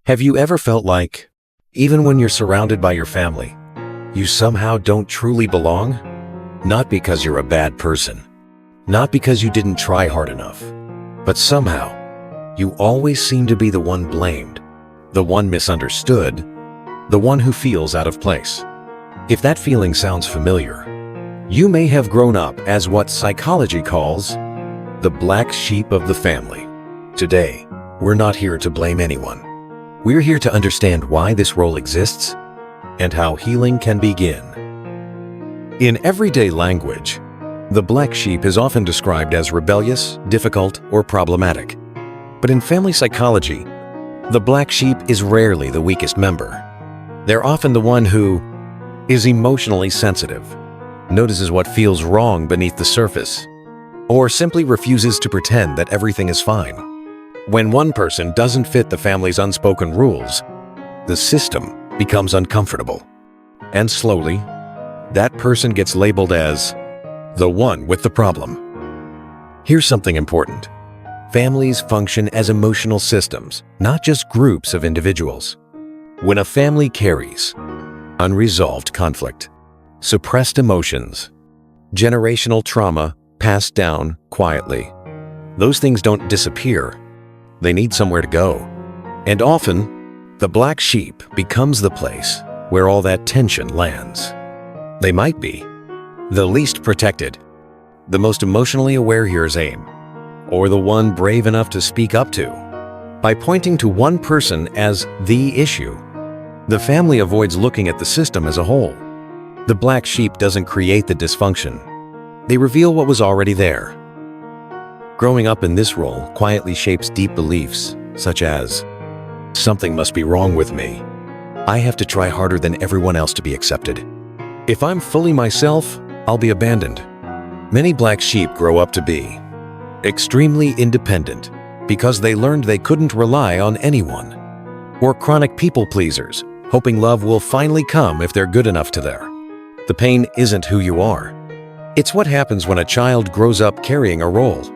Have you ever felt like, even when you're surrounded by your family, you somehow don't truly belong? Not because you're a bad person, not because you didn't try hard enough, but somehow, you always seem to be the one blamed, the one misunderstood, the one who feels out of place. If that feeling sounds familiar, you may have grown up as what psychology calls the black sheep of the family. Today, we're not here to blame anyone. We're here to understand why this role exists and how healing can begin. In everyday language, the black sheep is often described as rebellious, difficult, or problematic. But in family psychology, the black sheep is rarely the weakest member. They're often the one who is emotionally sensitive, notices what feels wrong beneath the surface, or simply refuses to pretend that everything is fine. When one person doesn't fit the family's unspoken rules, the system becomes uncomfortable. And slowly, that person gets labeled as the one with the problem. Here's something important. Families function as emotional systems, not just groups of individuals. When a family carries unresolved conflict, suppressed emotions, generational trauma passed down quietly, those things don't disappear. They need somewhere to go. And often, the black sheep becomes the place where all that tension lands. They might be the least protected, the most emotionally aware here's aim, or the one brave enough to speak up to. By pointing to one person as the issue, the family avoids looking at the system as a whole. The black sheep doesn't create the dysfunction. They reveal what was already there. Growing up in this role quietly shapes deep beliefs, such as, something must be wrong with me. I have to try harder than everyone else to be accepted. If I'm fully myself, I'll be abandoned. Many black sheep grow up to be extremely independent because they learned they couldn't rely on anyone. Or chronic people pleasers, hoping love will finally come if they're good enough to there. The pain isn't who you are. It's what happens when a child grows up carrying a role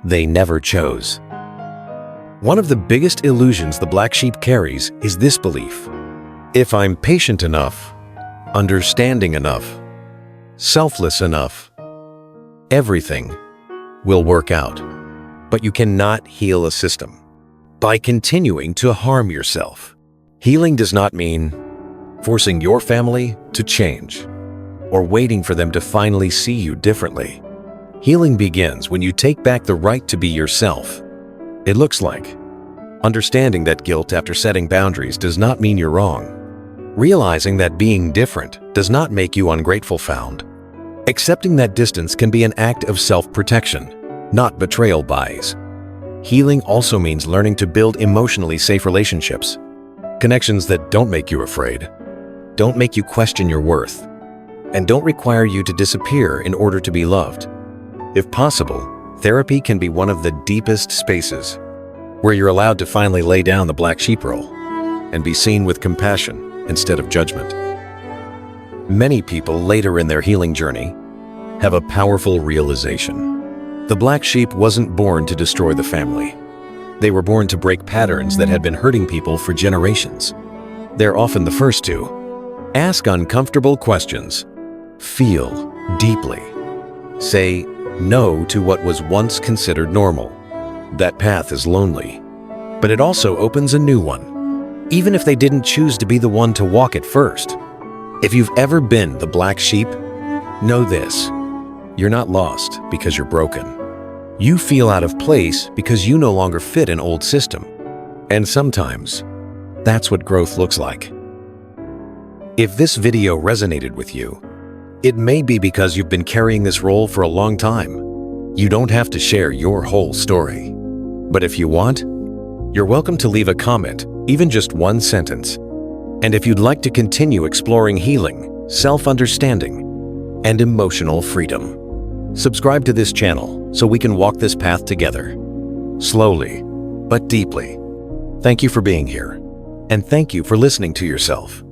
they never chose. One of the biggest illusions the black sheep carries is this belief. If I'm patient enough, understanding enough, selfless enough, everything will work out. But you cannot heal a system by continuing to harm yourself. Healing does not mean forcing your family to change or waiting for them to finally see you differently. Healing begins when you take back the right to be yourself. It looks like understanding that guilt after setting boundaries does not mean you're wrong. Realizing that being different does not make you ungrateful found. Accepting that distance can be an act of self-protection, not betrayal bias. Healing also means learning to build emotionally safe relationships. Connections that don't make you afraid, don't make you question your worth, and don't require you to disappear in order to be loved. If possible, therapy can be one of the deepest spaces where you're allowed to finally lay down the black sheep role and be seen with compassion instead of judgment. Many people later in their healing journey have a powerful realization. The black sheep wasn't born to destroy the family. They were born to break patterns that had been hurting people for generations. They're often the first to ask uncomfortable questions, feel deeply, say no to what was once considered normal. That path is lonely, but it also opens a new one, even if they didn't choose to be the one to walk it first. If you've ever been the black sheep, know this: you're not lost because you're broken. You feel out of place because you no longer fit an old system. And sometimes, that's what growth looks like. If this video resonated with you, it may be because you've been carrying this role for a long time. You don't have to share your whole story. But if you want, you're welcome to leave a comment, even just one sentence. And if you'd like to continue exploring healing, self-understanding, and emotional freedom, subscribe to this channel so we can walk this path together. Slowly, but deeply. Thank you for being here, and thank you for listening to yourself.